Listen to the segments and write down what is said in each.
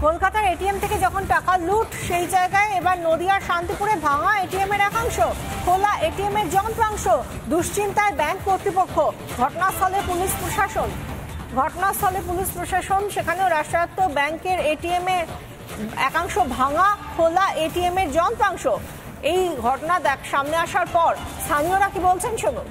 কলকাতার এটিএম থেকে যখন টাকা লুট, সেই জায়গায় এবার নদিয়ার শান্তিপুরে ভাঙা এটিএম এর একাংশ, খোলা এটিএম এর যন্ত্রাংশ, দুশ্চিন্তায় ব্যাংক কর্তৃপক্ষ। ঘটনাস্থলে পুলিশ প্রশাসন, সেখানেও রাষ্ট্রায়ত্ত ব্যাংকের এটিএম এর একাংশ ভাঙা, খোলা এটিএম এর যন্ত্রাংশ। এই ঘটনা সামনে আসার পর স্থানীয়রা কি বলছেন শুনুন।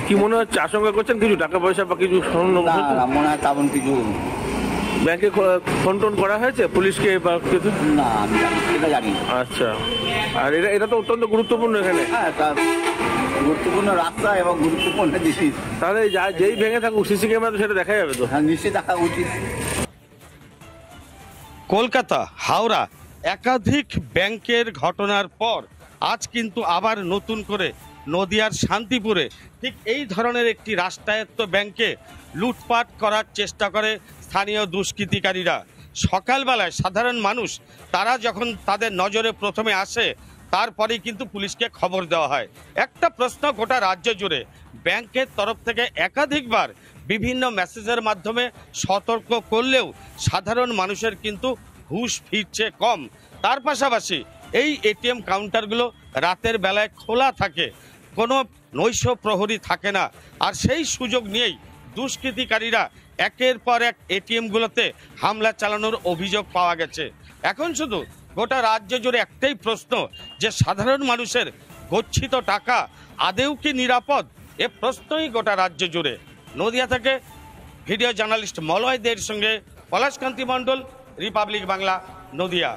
কি মনে হচ্ছে, আশঙ্কা করছেন কিছু টাকা পয়সা বা কিছু স্বর্ণ মনে হয় তেমন কিছু ব্যাংকে ফোন টোন করা হয়েছে পুলিশকে বা কিছু? না, আমি এটা জানি। আচ্ছা, আর এটা তো অত্যন্ত গুরুত্বপূর্ণ এখানে। হ্যাঁ, গুরুত্বপূর্ণ রাস্তা এবং গুরুত্বপূর্ণ জিনিস। তাহলে যেই ভেঙে থাকুক সিসি ক্যামেরা তো সেটা দেখা যাবে তো? হ্যাঁ, নিশ্চয়ই দেখা উচিত। কলকাতা, হাওড়া একাধিক ব্যাংকের ঘটনার পর আজ কিন্তু আবার নতুন করে নদিয়ার শান্তিপুরে ঠিক এই ধরনের একটি রাষ্ট্রায়ত্ত ব্যাংকে লুটপাট করার চেষ্টা করে স্থানীয় দুষ্কৃতিকারীরা। সকালবেলায় সাধারণ মানুষ তারা যখন তাদের নজরে প্রথমে আসে, তারপরেই কিন্তু পুলিশকে খবর দেওয়া হয়। একটা প্রশ্ন গোটা রাজ্য জুড়ে, ব্যাংকের তরফ থেকে একাধিকবার বিভিন্ন মেসেজের মাধ্যমে সতর্ক করলেও সাধারণ মানুষের কিন্তু হুঁশ ফিরছে কম। তার পাশাপাশি এই এটিএম কাউন্টারগুলো রাতের বেলায় খোলা থাকে, কোনো নৈশ প্রহরী থাকে না, আর সেই সুযোগ নিয়েই দুষ্কৃতিকারীরা একের পর এক এটিএমগুলোতে হামলা চালানোর অভিযোগ পাওয়া গেছে। এখন শুধু গোটা রাজ্য জুড়ে একটাই প্রশ্ন, যে সাধারণ মানুষের গচ্ছিত টাকা আদেও কি নিরাপদ? এ প্রশ্নই গোটা রাজ্য জুড়ে। নদিয়া থেকে ভিডিও জার্নালিস্ট মলয় দের সঙ্গে পলাশকান্তি মণ্ডল, রিপাবলিক বাংলা, নদিয়া।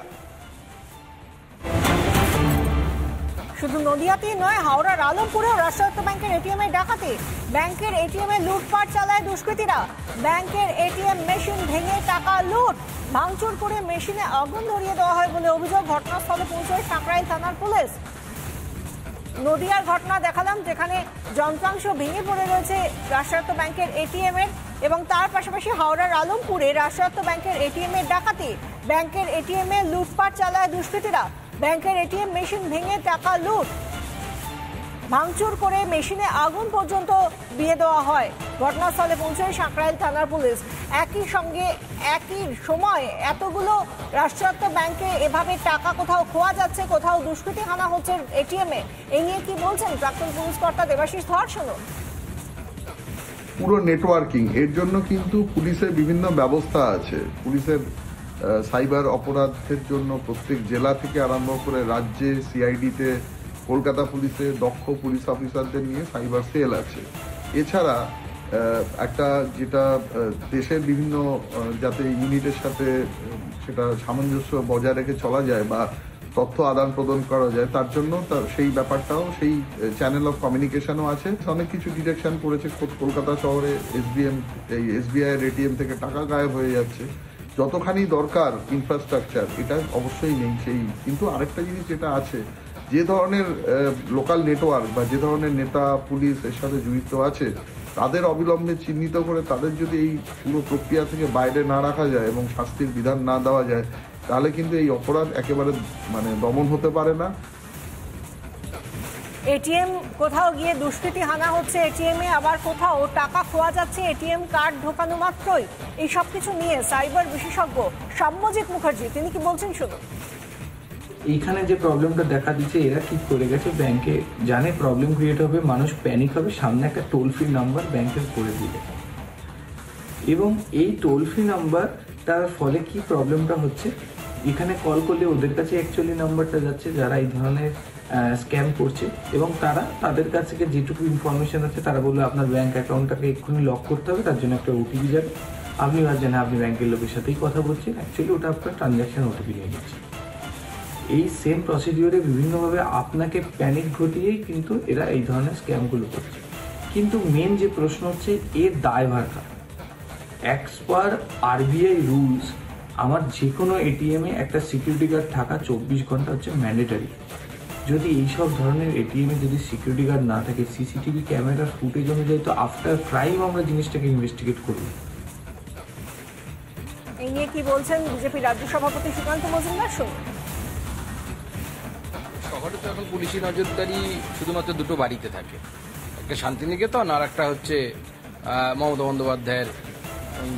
শুধু নদিয়াতেই নয়, হাওড়ার আলমপুরেও রাষ্ট্রায়ত্ত ব্যাংকের এটিএম এ ডাকাতি। ব্যাংকের এটিএম এ লুটপাট চালায় দুষ্কৃতীরা। ব্যাংকের এটিএম মেশিন ভেঙে টাকা লুট, ভাঙচুর করে মেশিনে আগুন ধরিয়ে দেওয়া হয় বলে অভিযোগ। ঘটনাস্থলে পৌঁছয় সাঁকরাইল থানার পুলিশ। নদিয়ার ঘটনা দেখালাম, যেখানে যন্ত্রাংশ ভেঙে পড়ে রয়েছে রাষ্ট্রায়ত্ত ব্যাংকের এটিএম এর, এবং তার পাশাপাশি হাওড়ার আলমপুরে রাষ্ট্রায়ত্ত ব্যাংকের এটিএম এর ডাকাতি। ব্যাংকের এটিএম এ লুটপাট চালায় দুষ্কৃতীরা। ব্যাংকের এটিএম মেশিন ভেঙে টাকা লুট, ভাঙচুর করে মেশিনে আগুন পর্যন্ত দিয়ে দেওয়া হয়। ঘটনাস্থলে পৌঁছয় সাঁকরাইল থানার পুলিশ। একই সঙ্গে একই সময় এতগুলো রাষ্ট্রায়ত্ত ব্যাংকে এভাবে টাকা কোথাও খোয়া যাচ্ছে, কোথাও দুষ্কৃতী হানা হচ্ছে এটিএম এ। এই নিয়ে কি বলছেন প্রাক্তন পুলিশ কর্তা দেবাশিস ধর, শুনুন। পুরো নেটওয়ার্কিং এর জন্য কিন্তু পুলিশের বিভিন্ন ব্যবস্থা আছে। পুলিশের সাইবার অপরাধের জন্য প্রত্যেক জেলা থেকে আরম্ভ করে রাজ্যে সিআইডিতে, কলকাতা পুলিশে দক্ষ পুলিশ অফিসারদের নিয়ে সাইবার সেল আছে। এছাড়া একটা যেটা দেশের বিভিন্ন যাতে ইউনিটের সাথে সেটা সামঞ্জস্য বজায় রেখে চলা যায় বা তথ্য আদান প্রদান করা যায়, তার জন্য সেই ব্যাপারটাও, সেই চ্যানেল অফ কমিউনিকেশনও আছে। অনেক কিছু ডিটেকশন করেছে। কলকাতা শহরে এসবিআই এর এটিএম থেকে টাকা গায়েব হয়ে যাচ্ছে। যতখানি দরকার ইনফ্রাস্ট্রাকচার, এটা অবশ্যই নেই সেই। কিন্তু আরেকটা জিনিস যেটা আছে, যে ধরনের লোকাল নেটওয়ার্ক বা যে ধরনের নেতা পুলিশ এর সাথে জড়িত আছে, তাদের অবিলম্বে চিহ্নিত করে তাদের যদি এই পুরো প্রক্রিয়া থেকে বাইরে না রাখা যায় এবং শাস্তির বিধান না দেওয়া যায়, তাহলে কিন্তু এই অপরাধ একেবারে দমন হতে পারে না। এটিএম কোথাও গিয়ে দুষ্কৃতী হানা হচ্ছে এটিএম এ, আবার কোথাও টাকা খোয়া যাচ্ছে এটিএম কার্ড ঢোকানো মাত্রই। এই সব কিছু নিয়ে সাইবার বিশেষজ্ঞ সম্মজিৎ মুখার্জি তিনি কি বলছেন শুনুন। এইখানে যে প্রবলেমটা দেখা দিচ্ছে, এরা ঠিক করে গেছে, ব্যাংকে জানে প্রবলেম ক্রিয়েট হবে, মানুষ প্যানিক হবে, সামনে একটা টোল ফ্রি নাম্বার ব্যাংকের করে দিলে, এবং এই টোল ফ্রি নাম্বারটার ফলে কি প্রবলেমটা হচ্ছে, এখানে কল করলে ওদের কাছে অ্যাকচুয়ালি নাম্বারটা যাচ্ছে যারা এই ধরনের স্ক্যাম করছে, এবং তারা তাদের কাছ থেকে যেটুকু ইনফরমেশন আছে তারা বললো আপনার ব্যাংক অ্যাকাউন্টটাকে এক্ষুনি লক করতে হবে, তার জন্য একটা ওটিপি যাবে। আপনি ভাবছেন আপনি ব্যাংকের লোকের সাথেই কথা বলছেন, অ্যাকচুয়ালি ওটা আপনার ট্রানজ্যাকশন ওটিপি নিয়ে নিচ্ছে। এই সেম প্রসিডিওরে বিভিন্নভাবে আপনাকে প্যানিক ঘটিয়েই কিন্তু এরা এই ধরনের স্ক্যামগুলো করছে। কিন্তু মেন যে প্রশ্ন হচ্ছে, এর দায়ভার কার? অ্যাজ পার আরবিআই রুলস, আমার যে কোনো এটিএমে একটা সিকিউরিটি গার্ড থাকা 24 ঘন্টা হচ্ছে ম্যান্ডেটারি। যদি এইসব ধরনের এটিএমে যদি সিকিউরিটি গার্ড না থাকে, সিসিটিভি ক্যামেরার ফুটেজ অনুযায়ী তো আফটার ক্রাইম আমরা জিনিসটাকে ইনভেস্টিগেট করব। এই নিয়ে কি বলছেন বিজেপি রাজ্য সভাপতি সুকান্ত মজুমদার, শুনুন। শহরে তো এখন পুলিশি নজরদারি শুধুমাত্র দুটো বাড়িতে থাকে, একটা শান্তিনিকেতন আর একটা হচ্ছে মমতা বন্দ্যোপাধ্যায়ের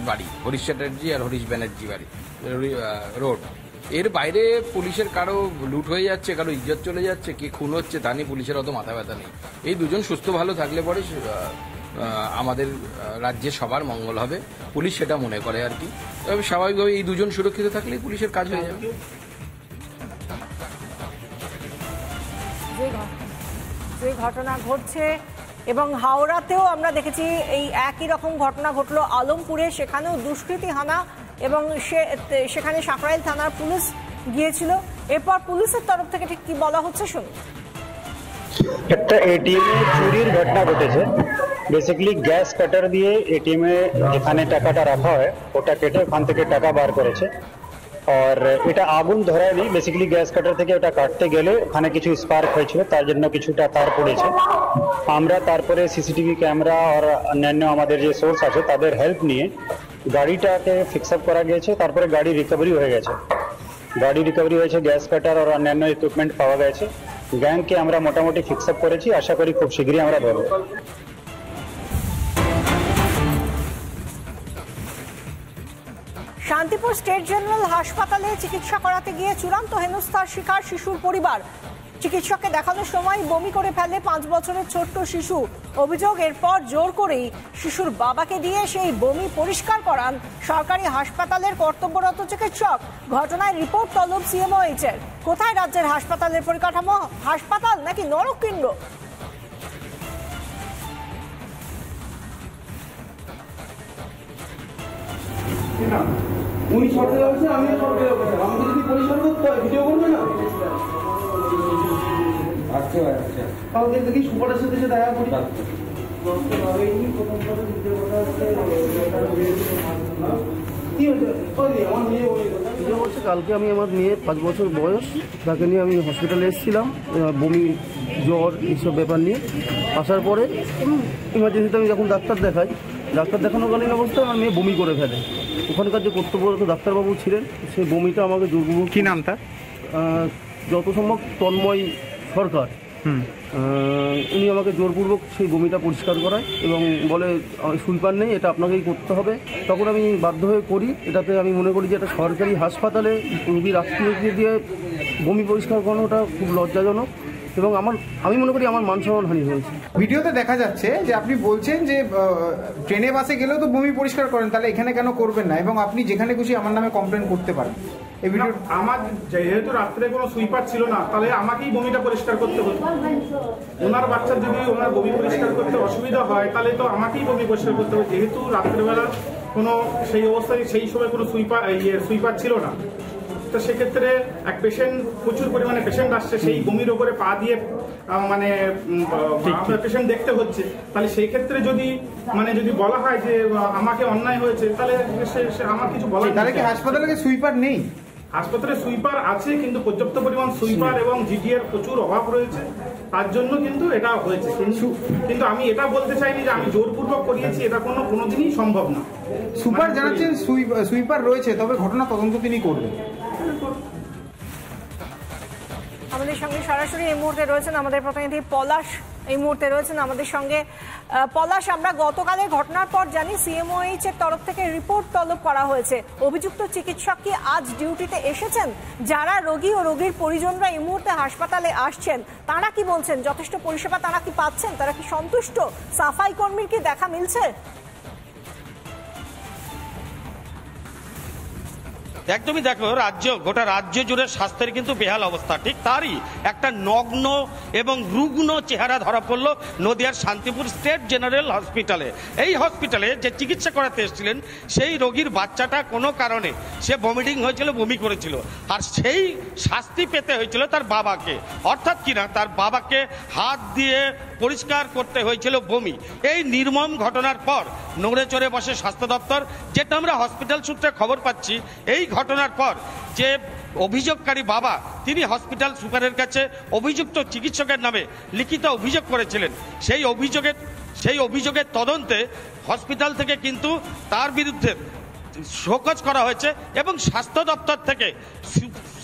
বাড়ি, হরিশ চ্যাটার্জি আর হরিশ ব্যানার্জি বাড়ি রোড। এর বাইরে পুলিশের কারো লুট হয়ে যাচ্ছে, কারো ইজ্জত চলে যাচ্ছে, কে খুন হচ্ছে তা নিয়ে পুলিশের অত মাথা ব্যথা নেই। এই দুজন সুস্থ ভালো থাকলে পরে আমাদের রাজ্যে সবার মঙ্গল হবে, পুলিশ সেটা মনে করে আর কি। তবে স্বাভাবিকভাবে এই দুজন সুরক্ষিত থাকলেই পুলিশের কাজ হয়ে যাবে। যে ঘটনা ঘটছে এবং হাওড়াতেও আমরা দেখেছি এই একই রকম ঘটনা ঘটলো আলমপুরে, সেখানেও দুষ্কৃতী হানা এবং সেখানে সাকরাইল থানার পুলিশ গিয়েছিল। এরপর পুলিশের তরফ থেকে ঠিক কি বলা হচ্ছে শুনুন। একটা এটিএম এ চুরির ঘটনা ঘটেছে। বেসিক্যালি গ্যাস কাটার দিয়ে এটিএম এ যেখানে টাকাটা রাখা হয় ওটা কেটে ওখান থেকে টাকা বার করেছে। আর এটা আগুন ধরায়নি, বেসিক্যালি গ্যাস কাটার থেকে ওটা কাটতে গেলে ওখানে কিছু স্পার্ক হয়েছিল, তার জন্য কিছুটা তার পড়েছে। আমরা তারপরে সিসিটিভি ক্যামেরা আর অন্যান্য আমাদের যে সোর্স আছে তাদের হেল্প নিয়ে গাড়িটাকে ফিক্স আপ করা গিয়েছে। তারপরে গাড়ি রিকভারি হয়ে গেছে, গ্যাস কাটার আর অন্যান্য ইকুইপমেন্ট পাওয়া গেছে। গ্যাংকে আমরা মোটামুটি ফিক্স আপ করেছি, আশা করি খুব শীঘ্রই আমরা ধরব। শান্তিপুর স্টেট জেনারেল হাসপাতালে চিকিৎসা করাতে গিয়ে চূড়ান্ত হেনস্থার শিকার শিশুর পরিবার। চিকিৎসককে দেখানোর সময় বমি করে ফেলে 5 বছরের ছোট্ট শিশু। অভিযোগ, এরপর জোর করেই শিশুর বাবাকে দিয়ে সেই বমি পরিষ্কার করান সরকারি হাসপাতালের কর্তব্যরত চিকিৎসক। ঘটনায় রিপোর্ট তলব সিএমওএইচ এর। কোথায় রাজ্যের হাসপাতালের পরিকাঠামো? হাসপাতাল নাকি নরককুণ্ড? উনি সরকারি অফিসার, আমি সরকারি অফিসার, আমাকে যদি পরিষ্কার করতে হয় ভিডিও করবে না। আচ্ছা আচ্ছা, তাহলে দেখি সুপারের সাথে দেখা করি। কালকে আমি আমার মেয়ে 5 বছর বয়স, তাকে নিয়ে আমি হসপিটালে এসেছিলাম বমি জ্বর এইসব ব্যাপার নিয়ে। আসার পরে ইমার্জেন্সিতে আমি যখন ডাক্তার দেখানোকালীন অবস্থায় আমার মেয়ে বমি করে ফেলে। ওখানকার যে কর্তব্যরত ডাক্তারবাবু ছিলেন সেই বমিটা আমাকে জোরপূর্বক, কি নাম তার, যত সম্ভব তন্ময় সরকার, উনি আমাকে জোরপূর্বক সেই বমিটা পরিষ্কার করায় এবং বলে সুইপার নেই, এটা আপনাকেই করতে হবে। তখন আমি বাধ্য হয়ে করি। এটাতে আমি মনে করি যে এটা সরকারি হাসপাতালে রোগীর আত্মীয়কে দিয়ে বমি পরিষ্কার করানোটা খুব লজ্জাজনক এবং আমি মনে করি আমার মান সম্মানহানি হয়েছে। ভিডিওতে দেখা যাচ্ছে যে আপনি বলছেন যে ট্রেনে বাসে গেলেও তো বমি পরিষ্কার করেন, তাহলে এখানে কেন করবেন না, এবং আপনি যেখানে খুশি আমার নামে কমপ্লেন করতে পারেন। এই ভিডিও আমার যেহেতু রাত্রে কোনো সুইপার ছিল না, তাহলে আমাকেই বমিটা পরিষ্কার করতে হতো। ওনার বাচ্চার যদি ওনার বমি পরিষ্কার করতে অসুবিধা হয় তাহলে তো আমাকেই বমি পরিষ্কার করতে হবে, যেহেতু রাত্রেবেলা কোনো সেই অবস্থায় সেই সময় কোনো সুইপার ছিল না। তো সেক্ষেত্রে এক পেশেন্ট, প্রচুর পরিমাণে পেশেন্ট আসছে, সেই বমির ওপরে পা দিয়ে মানে পেশেন্ট দেখতে হচ্ছে। তাহলে সেই ক্ষেত্রে যদি বলা হয় যে আমাকে অন্যায় হয়েছে, তাহলে আমার কিছু বলার নেই। তাহলে কি হাসপাতালে সুইপার নেই? হাসপাতালে সুইপার আছে, কিন্তু পর্যাপ্ত পরিমাণ সুইপার এবং জিডিএর প্রচুর অভাব রয়েছে, তার জন্য কিন্তু এটা হয়েছে। কিন্তু আমি এটা বলতে চাইনি যে আমি জোরপূর্বক করিয়েছি, এটা কোনোদিনই সম্ভব না। সুপার জানাচ্ছেন সুইপার রয়েছে, তবে ঘটনা তদন্ত তিনি করবেন। আমাদের সঙ্গে সরাসরি এই মুহূর্তে রয়েছেন আমাদের প্রতিনিধি পলাশ, এই মুহূর্তে রয়েছেন আমাদের সঙ্গে। পলাশ, আমরা গতকালের ঘটনার পর জানি সিএমওএইচ এর তরফ থেকে রিপোর্ট তলব করা হয়েছে। অভিযুক্ত চিকিৎসক কি আজ ডিউটিতে এসেছেন? যারা রোগী ও রোগীর পরিজনরা এই মুহূর্তে হাসপাতালে আসছেন তারা কি বলছেন? যথেষ্ট পরিষেবা তারা কি পাচ্ছেন? তারা কি সন্তুষ্ট? সাফাই কর্মীর কি দেখা মিলছে? একদমই দেখো, গোটা রাজ্য জুড়ে স্বাস্থ্যের কিন্তু বেহাল অবস্থা। ঠিক তারই একটা নগ্ন এবং রুগ্ন চেহারা ধরা পড়লো নদিয়ার শান্তিপুর স্টেট জেনারেল হসপিটালে। এই হসপিটালে যে চিকিৎসা করাতে এসেছিলেন সেই রোগীর বাচ্চাটা কোনো কারণে সে ভমিটিং হয়েছিল, বমি করেছিল, আর সেই শাস্তি পেতে হয়েছিল তার বাবাকে। অর্থাৎ কিনা তার বাবাকে হাত দিয়ে পরিষ্কার করতে হয়েছিল বমি। এই নির্মম ঘটনার পর নড়ে চড়ে বসে স্বাস্থ্য দপ্তর। যেটা আমরা হসপিটাল সূত্রে খবর পাচ্ছি, এই ঘটনার পর যে অভিযোগকারী বাবা তিনি হসপিটাল সুপারের কাছে অভিযুক্ত চিকিৎসকের নামে লিখিত অভিযোগ করেছিলেন। সেই অভিযোগের তদন্তে হসপিটাল থেকে কিন্তু তার বিরুদ্ধে শোকজ করা হয়েছে এবং স্বাস্থ্য দপ্তর থেকে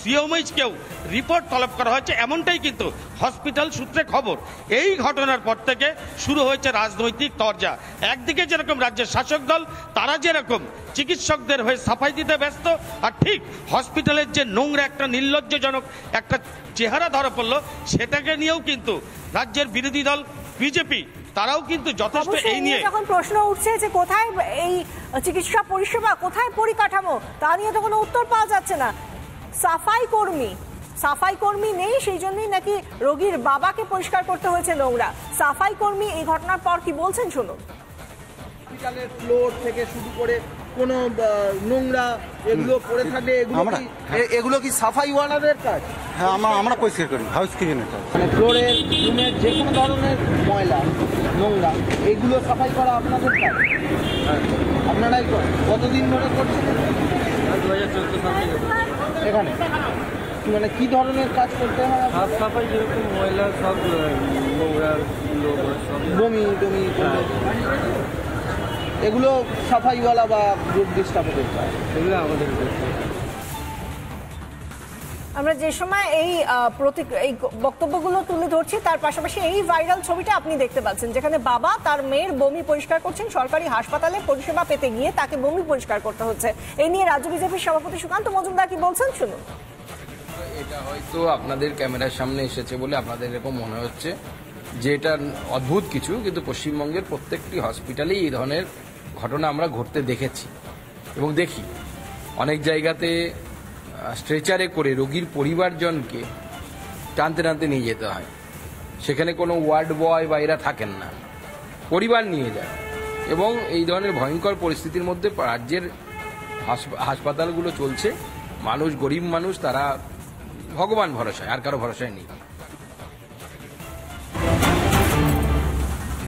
সিএমএইচকেও রিপোর্ট তলব করা হয়েছে, এমনটাই কিন্তু হসপিটাল সূত্রে খবর। এই ঘটনার পর থেকে শুরু হয়েছে রাজনৈতিক তরজা। একদিকে যেরকম রাজ্যের শাসক দল তারা যেরকম চিকিৎসকদের হয়ে সাফাই দিতে ব্যস্ত, আর ঠিক হসপিটালের যে নোংরা একটা নির্লজ্জজনক একটা চেহারা ধরা পড়লো সেটাকে নিয়েও কিন্তু রাজ্যের বিরোধী দল বিজেপি তারাও কিন্তু যথেষ্ট এই নিয়ে যখন প্রশ্ন উঠছে যে কোথায় এই চিকিৎসা পরিষেবা, কোথায় পরিকাঠামো, তা নিয়ে তো কোনো উত্তর পাওয়া যাচ্ছে না। সাফাই কর্মী নেই, সেই জন্যই নাকি রোগীর বাবাকে পরিষ্কার করতে হয়েছে নোংরা। সাফাই কর্মী এই ঘটনার পর কি বলছেন শুনুন। হসপিটালের ফ্লোর থেকে শুরু করে কোনো নোংরা এগুলো পড়ে থাকে, এগুলো কি সাফাইওয়ালাদের কাজ? হ্যাঁ, আমরা পরিষ্কার করি, হাউসকিপিংয়ের কাজ। মানে ফ্লোরের রুমের যে কোনো ধরনের ময়লা নোংরা এগুলো সাফাই করা আপনাদের কাজ? আপনারাই করেন? কতদিন ধরে করছেন? 2014 সাল থেকে এখানে মানে কি ধরনের কাজ করতে হয়? সাফ সাফাই, যেরকম ময়লা সব নোংরা বমি টমি এগুলো সাফাইওয়ালা বা রোগ ডিস্টার্বের কাজ, এগুলো আমাদের। আমরা যে সময় এই বক্তব্যগুলো তুলে ধরছি তার পাশাপাশি এই ভাইরাল ছবিটা আপনি দেখতে পাচ্ছেন, যেখানে বাবা তার মেয়ের বমি পরিষ্কার করছেন। সরকারি হাসপাতালে পরিষেবা পেতে গিয়ে তাকে বমি পরিষ্কার করতে হচ্ছে। এই নিয়ে রাজ্য বিজেপির সভাপতি সুকান্ত মজুমদার কি বলছেন শুনুন। এটা হয়তো আপনাদের ক্যামেরার সামনে এসেছে বলে আপনাদের এরকম মনে হচ্ছে যে এটা অদ্ভুত কিছু, কিন্তু পশ্চিমবঙ্গের প্রত্যেকটি হসপিটালেই এই ধরনের ঘটনা আমরা ঘটতে দেখেছি এবং দেখি। অনেক জায়গাতে স্ট্রেচারে করে রোগীর পরিবারজনকে টানতে টানতে নিয়ে যেতে হয়, সেখানে কোনো ওয়ার্ড বয় বা এরা থাকেন না, পরিবার নিয়ে যায়। এবং এই ধরনের ভয়ঙ্কর পরিস্থিতির মধ্যে রাজ্যের হাসপাতালগুলো চলছে। মানুষ, গরিব মানুষ, তারা ভগবান ভরসায়, আর কারো ভরসায় নেই।